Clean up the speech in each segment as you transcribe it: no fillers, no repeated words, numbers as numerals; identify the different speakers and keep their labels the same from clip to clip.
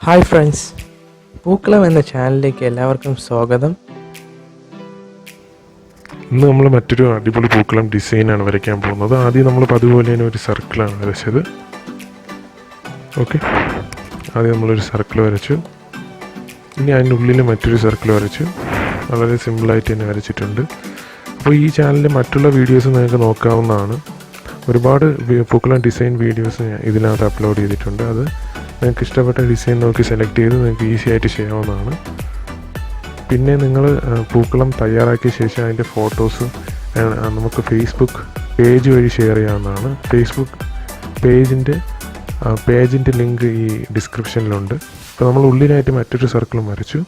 Speaker 1: Hi friends, പൂക്കളം എന്ന ചാനലിലേക്ക് എല്ലാവർക്കും സ്വാഗതം.
Speaker 2: ഇന്ന് നമ്മൾ മറ്റൊരു അടിപൊളി പൂക്കളം ഡിസൈനാണ് വരയ്ക്കാൻ പോകുന്നത്. ആദ്യം നമ്മൾ അതുപോലെ തന്നെ ഒരു സർക്കിളാണ് വരച്ചത്. ഓക്കെ, ആദ്യം നമ്മളൊരു സർക്കിൾ വരച്ചു. ഇനി അതിനുള്ളിൽ മറ്റൊരു സർക്കിൾ വരച്ചു. വളരെ സിമ്പിളായിട്ട് തന്നെ വരച്ചിട്ടുണ്ട്. അപ്പോൾ ഈ ചാനലിൽ മറ്റുള്ള വീഡിയോസ് നിങ്ങൾക്ക് നോക്കാവുന്നതാണ്. ഒരുപാട് പൂക്കളം ഡിസൈൻ വീഡിയോസ് ഇതിനകത്ത് അപ്ലോഡ് ചെയ്തിട്ടുണ്ട്. അത് നിങ്ങൾക്ക് ഇഷ്ടപ്പെട്ട ഡിസൈൻ നോക്കി സെലക്ട് ചെയ്ത് നിങ്ങൾക്ക് ഈസി ആയിട്ട് ചെയ്യാവുന്നതാണ്. പിന്നെ നിങ്ങൾ പൂക്കളം തയ്യാറാക്കിയ ശേഷം അതിൻ്റെ ഫോട്ടോസ് നമുക്ക് ഫേസ്ബുക്ക് പേജ് വഴി ഷെയർ ചെയ്യാവുന്നതാണ്. ഫേസ്ബുക്ക് പേജിൻ്റെ ലിങ്ക് ഈ ഡിസ്ക്രിപ്ഷനിലുണ്ട്. അപ്പോൾ നമ്മൾ ഉള്ളിലായിട്ട് മറ്റൊരു സർക്കിളും വരച്ചു.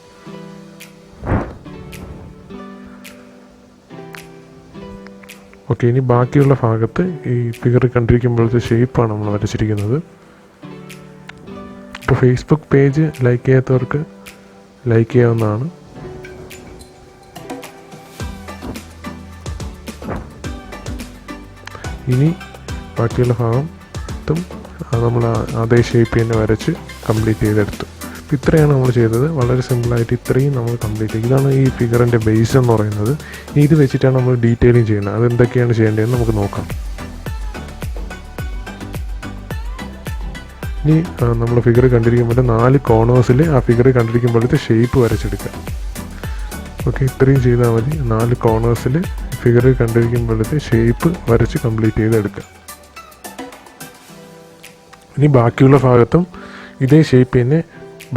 Speaker 2: ഓക്കെ, ഇനി ബാക്കിയുള്ള ഭാഗത്ത് ഈ ഫിഗർ കണ്ടിരിക്കുമ്പോഴത്തെ ഷേപ്പാണ് നമ്മൾ വരച്ചിരിക്കുന്നത്. ഇപ്പോൾ ഫേസ്ബുക്ക് പേജ് ലൈക്ക് ചെയ്യാത്തവർക്ക് ലൈക്ക് ചെയ്യാവുന്നതാണ്. ഇനി ബാക്കിയുള്ള ഭാഗത്തും നമ്മൾ അതേ ഷേപ്പ് തന്നെ വരച്ച് കംപ്ലീറ്റ് ചെയ്തെടുത്തു. അപ്പോൾ ഇത്രയാണ് നമ്മൾ ചെയ്തത്. വളരെ സിമ്പിളായിട്ട് ഇത്രയും നമ്മൾ കംപ്ലീറ്റ് ചെയ്തു. ഇതാണ് ഈ ഫിഗറിൻ്റെ ബേസ് എന്ന് പറയുന്നത്. ഇത് വെച്ചിട്ടാണ് നമ്മൾ ഡീറ്റെയിലിംഗ് ചെയ്യുന്നത്. അതെന്തൊക്കെയാണ് ചെയ്യേണ്ടതെന്ന് നമുക്ക് നോക്കാം. ഇനി നമ്മൾ ഫിഗർ കണ്ടിരിക്കുമ്പോൾ 4 കോർണേഴ്സിൽ ആ ഫിഗർ കണ്ടിരിക്കുമ്പോഴത്തെ ഷേപ്പ് വരച്ചെടുക്കാം. ഓക്കെ, ഇത്രയും ചെയ്താൽ മതി. 4 കോർണേഴ്സിൽ ഫിഗർ കണ്ടിരിക്കുമ്പോഴത്തെ ഷേപ്പ് വരച്ച് കംപ്ലീറ്റ് ചെയ്തെടുക്കാം. ഇനി ബാക്കിയുള്ള ഭാഗത്തും ഇതേ ഷേപ്പ് തന്നെ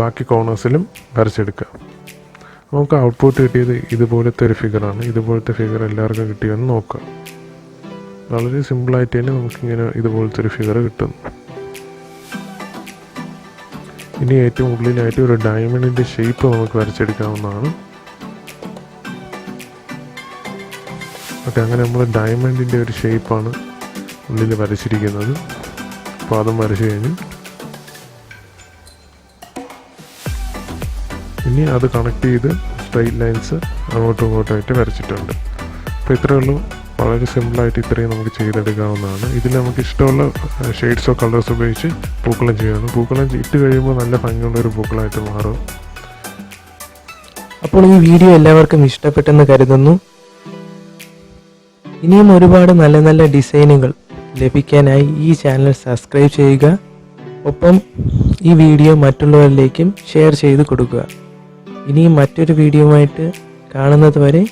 Speaker 2: ബാക്കി കോർണേഴ്സിലും വരച്ചെടുക്കാം. നമുക്ക് ഔട്ട്പുട്ട് കിട്ടിയത് ഇതുപോലത്തെ ഒരു ഫിഗറാണ്. ഇതുപോലത്തെ ഫിഗർ എല്ലാവർക്കും കിട്ടിയെന്ന് നോക്കാം. വളരെ സിമ്പിളായിട്ട് തന്നെ നമുക്കിങ്ങനെ ഇതുപോലത്തെ ഒരു ഫിഗർ കിട്ടുന്നു. ഇനി ഏറ്റവും ഉള്ളിലായിട്ട് ഒരു ഡയമണ്ടിൻ്റെ ഷേപ്പ് നമുക്ക് വരച്ചെടുക്കാവുന്നതാണ്. ഓക്കെ, അങ്ങനെ നമ്മൾ ഡയമണ്ടിൻ്റെ ഒരു ഷേപ്പാണ് ഉള്ളിൽ വരച്ചിരിക്കുന്നത്. അപ്പോൾ അതും വരച്ച് കഴിഞ്ഞു. ഇനി അത് കണക്ട് ചെയ്ത് സ്ട്രൈറ്റ് ലൈൻസ് അങ്ങോട്ടും ഇങ്ങോട്ടുമായിട്ട് വരച്ചിട്ടുണ്ട്. അപ്പോൾ ഇത്രയേ ഉള്ളൂ. വളരെ സിമ്പിളായിട്ട് ഇത്രയും നമുക്ക് ചെയ്തെടുക്കാവുന്നതാണ്. ഇതിൽ നമുക്ക് ഇഷ്ടമുള്ള ഷെയ്ഡ്സോ കളേഴ്സ് ഉപയോഗിച്ച് പൂക്കളം ചെയ്യാവുന്നു. പൂക്കളം ഇട്ട് കഴിയുമ്പോൾ നല്ല ഭംഗിയുള്ളൊരു പൂക്കളമായിട്ട് മാറും.
Speaker 1: അപ്പോൾ ഈ വീഡിയോ എല്ലാവർക്കും ഇഷ്ടപ്പെട്ടെന്ന് കരുതുന്നു. ഇനിയും ഒരുപാട് നല്ല നല്ല ഡിസൈനുകൾ ലഭിക്കാനായി ഈ ചാനൽ സബ്സ്ക്രൈബ് ചെയ്യുക. ഒപ്പം ഈ വീഡിയോ മറ്റുള്ളവരിലേക്കും ഷെയർ ചെയ്ത് കൊടുക്കുക. ഇനിയും മറ്റൊരു വീഡിയോയുമായിട്ട് കാണുന്നത് വരെ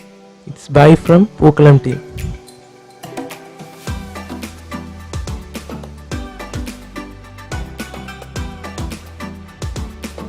Speaker 1: ഇറ്റ്സ് ബൈ ഫ്രം പൂക്കളം ടീം.